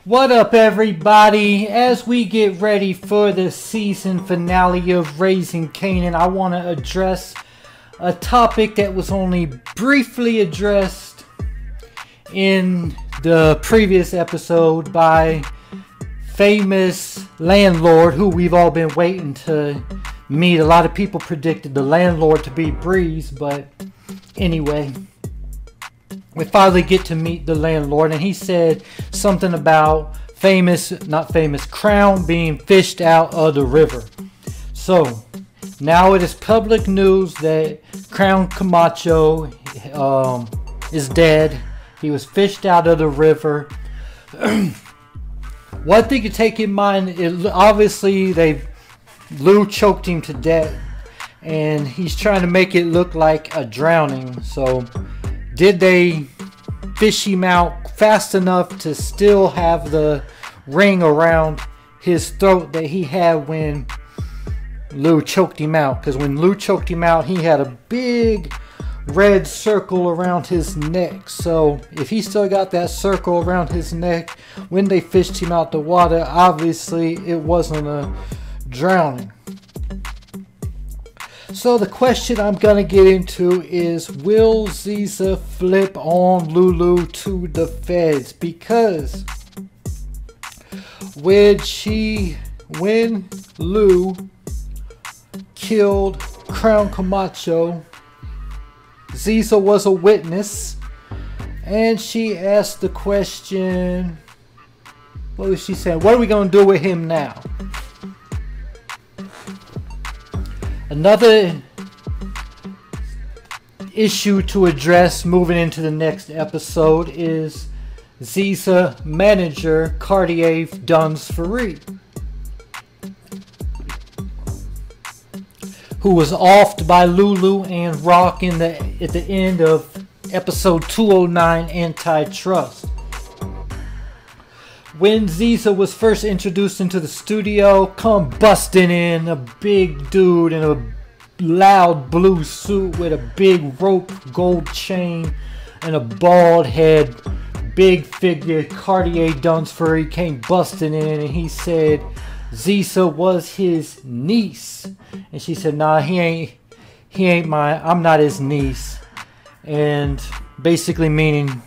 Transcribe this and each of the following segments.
What up, everybody? As we get ready for the season finale of Raising Kanan, I want to address a topic that was only briefly addressed in the previous episode by famous landlord who we've all been waiting to meet. A lot of people predicted the landlord to be Breeze, but anyway, we finally get to meet the landlord, and he said something about Crown being fished out of the river. So now it is public news that Crown Camacho is dead. He was fished out of the river. One thing to take in mind is obviously Lou choked him to death, and he's trying to make it look like a drowning. So did they fish him out fast enough to still have the ring around his throat that he had when Lou choked him out? Because when Lou choked him out, he had a big red circle around his neck. So if he still got that circle around his neck when they fished him out the water, obviously it wasn't a drowning. So the question I'm going to get into is, will Zisa flip on Lulu to the feds? Because when Lou killed Crown Camacho, Zisa was a witness, and she asked the question, what was she saying? What are we going to do with him now? Another issue to address moving into the next episode is Zisa manager Cartier Dunsferry, who was offed by Lulu and Rock at the end of episode 209, Antitrust. When Zisa was first introduced into the studio, come busting in a big dude in a loud blue suit with a big rope gold chain and a bald head, big figure. Cartier Dunsferry came busting in, and he said Zisa was his niece, and she said, "Nah, I'm not his niece," and basically meaning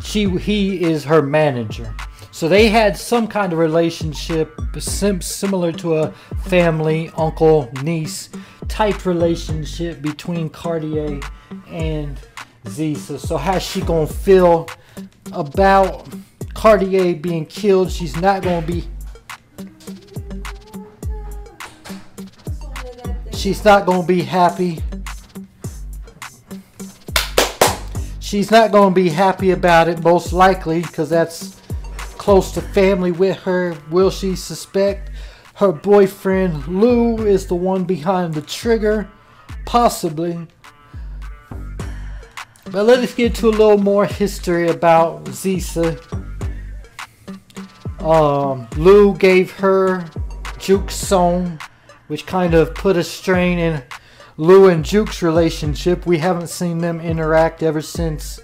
he is her manager. So they had some kind of relationship similar to a family, uncle, niece type relationship between Cartier and Zisa. So how's she gonna feel about Cartier being killed? She's not gonna be happy. She's not going to be happy about it, most likely, because that's close to family with her. Will she suspect her boyfriend Lou is the one behind the trigger? Possibly. But let us get to a little more history about Zisa. Lou gave her Juke's song, which kind of put a strain in Lou and Juke's relationship. We haven't seen them interact ever since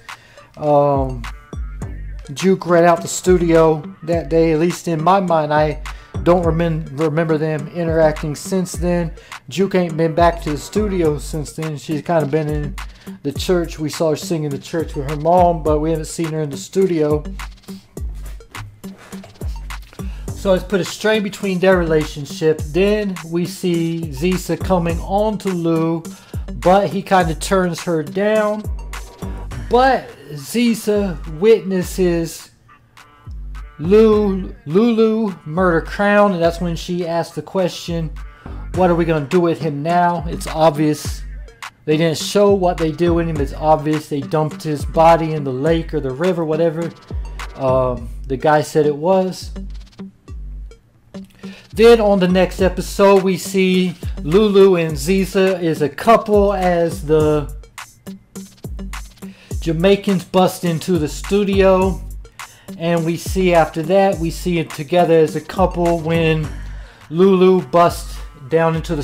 Juke read out the studio that day. At least in my mind, I don't remember them interacting since then. Juke ain't been back to the studio since then. She's kind of been in the church. We saw her sing in the church with her mom, but we haven't seen her in the studio. So it's put a strain between their relationship. Then we see Zisa coming on to Lou, but he kind of turns her down. But Zisa witnesses Lulu murder Crown, and that's when she asked the question, what are we going to do with him now? It's obvious. They didn't show what they did with him. It's obvious they dumped his body in the lake or the river, whatever the guy said it was. Then on the next episode, we see Lulu and Zisa is a couple as the Jamaicans bust into the studio. And we see after that, we see it together as a couple when Lulu busts down into the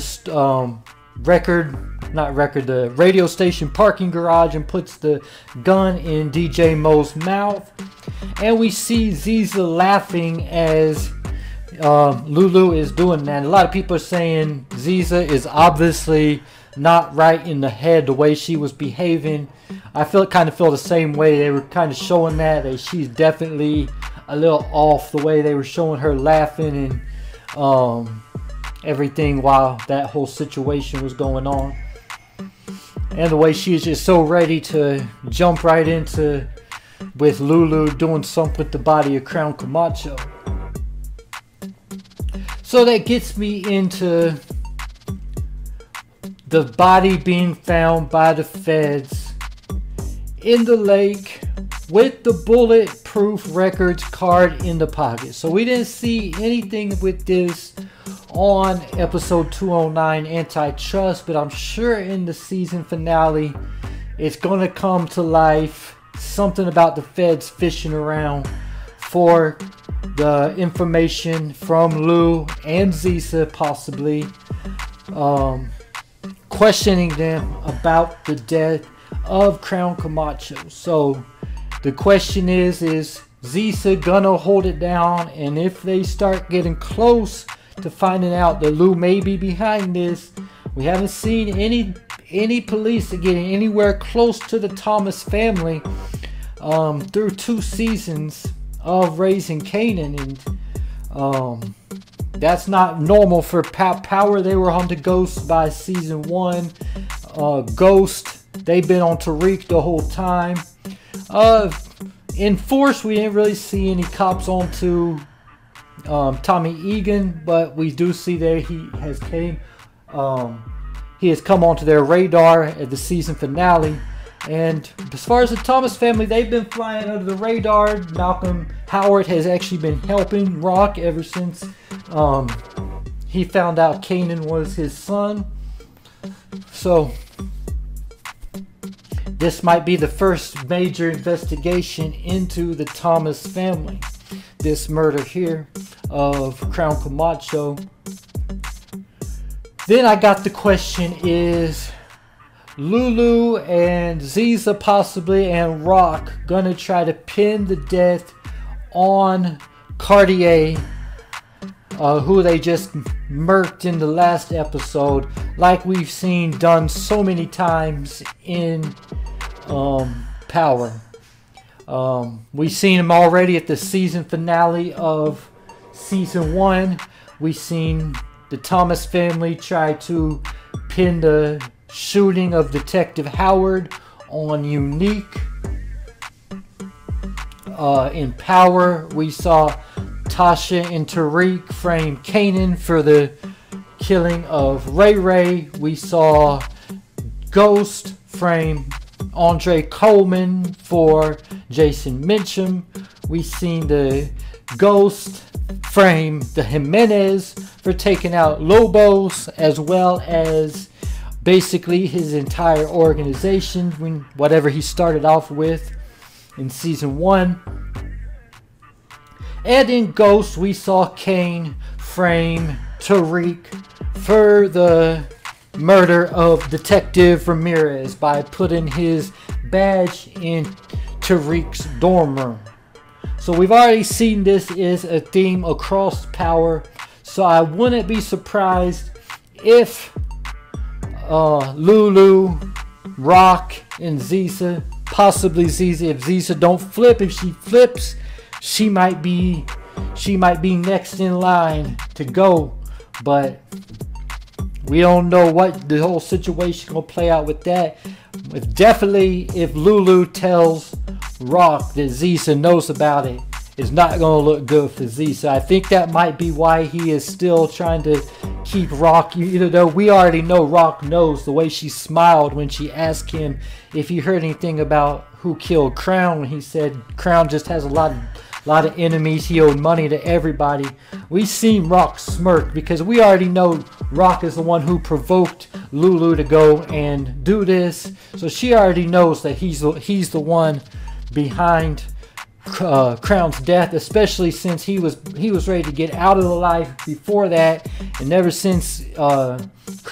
the radio station parking garage and puts the gun in DJ Mo's mouth. And we see Zisa laughing as Lulu is doing that. A lot of people are saying Zisa is obviously not right in the head the way she was behaving. I kind of feel the same way. They were kind of showing that she's definitely a little off the way they were showing her laughing and everything while that whole situation was going on. And the way she is just so ready to jump right into with Lulu doing something with the body of Crown Camacho. So that gets me into the body being found by the feds in the lake with the bulletproof records card in the pocket. So we didn't see anything with this on episode 209 Antitrust, but I'm sure in the season finale it's going to come to life. Something about the feds fishing around for the information from Lou and Zisa, possibly questioning them about the death of Crown Camacho. So the question is Zisa gonna hold it down? And if they start getting close to finding out that Lou may be behind this, we haven't seen any police getting anywhere close to the Thomas family through 2 seasons of raising Kanan, and that's not normal for Power. They were on to Ghost by season 1. Ghost, they've been on Tariq the whole time. In Force, we didn't really see any cops onto Tommy Egan, but we do see that he has come onto their radar at the season finale. And as far as the Thomas family, they've been flying under the radar. Malcolm Howard has actually been helping Rock ever since he found out Kanan was his son. So this might be the first major investigation into the Thomas family. This murder here of Crown Camacho. Then I got the question, is Lulu and Zisa possibly and Rock gonna try to pin the death on Cartier, who they just murked in the last episode, like we've seen done so many times in Power. We've seen him already at the season finale of season 1. We've seen the Thomas family try to pin the shooting of Detective Howard on Unique. In Power, we saw Tasha and Tariq frame Kanan for the killing of Ray Ray. We saw Ghost frame Andre Coleman for Jason Mincham. We seen the Ghost frame the Jimenez for taking out Lobos, as well as basically his entire organization, whatever he started off with in season 1. And in Ghost, we saw Kane frame Tariq for the murder of Detective Ramirez by putting his badge in Tariq's dorm room. So we've already seen this is a theme across Power. So I wouldn't be surprised if Lulu, Rock, and Zisa, possibly Zisa, if Zisa don't flip, if she flips, she might be next in line to go. But we don't know what the whole situation will play out with that. If Lulu tells Rock that Zisa knows about it, it's not going to look good for Zisa. I think that might be why he is still trying to keep Rock, even though we already know Rock knows. The way she smiled when she asked him if he heard anything about who killed Crown. He said Crown just has a lot of enemies. He owed money to everybody. We seen Rock smirk because we already know Rock is the one who provoked Lulu to go and do this. So she already knows that he's the one behind Crown's death, especially since he was ready to get out of the life before that, and ever since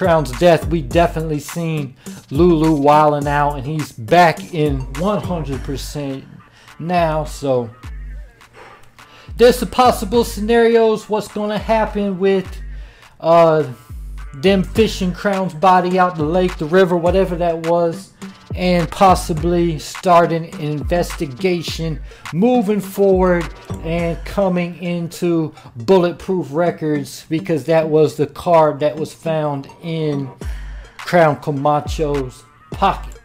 Crown's death, we definitely seen Lulu wilding out, and he's back in 100% now. So there's some possible scenarios what's gonna happen with them fishing Crown's body out the lake, the river, whatever that was, and possibly starting an investigation moving forward and coming into Bulletproof Records, because that was the card that was found in Crown Camacho's pocket.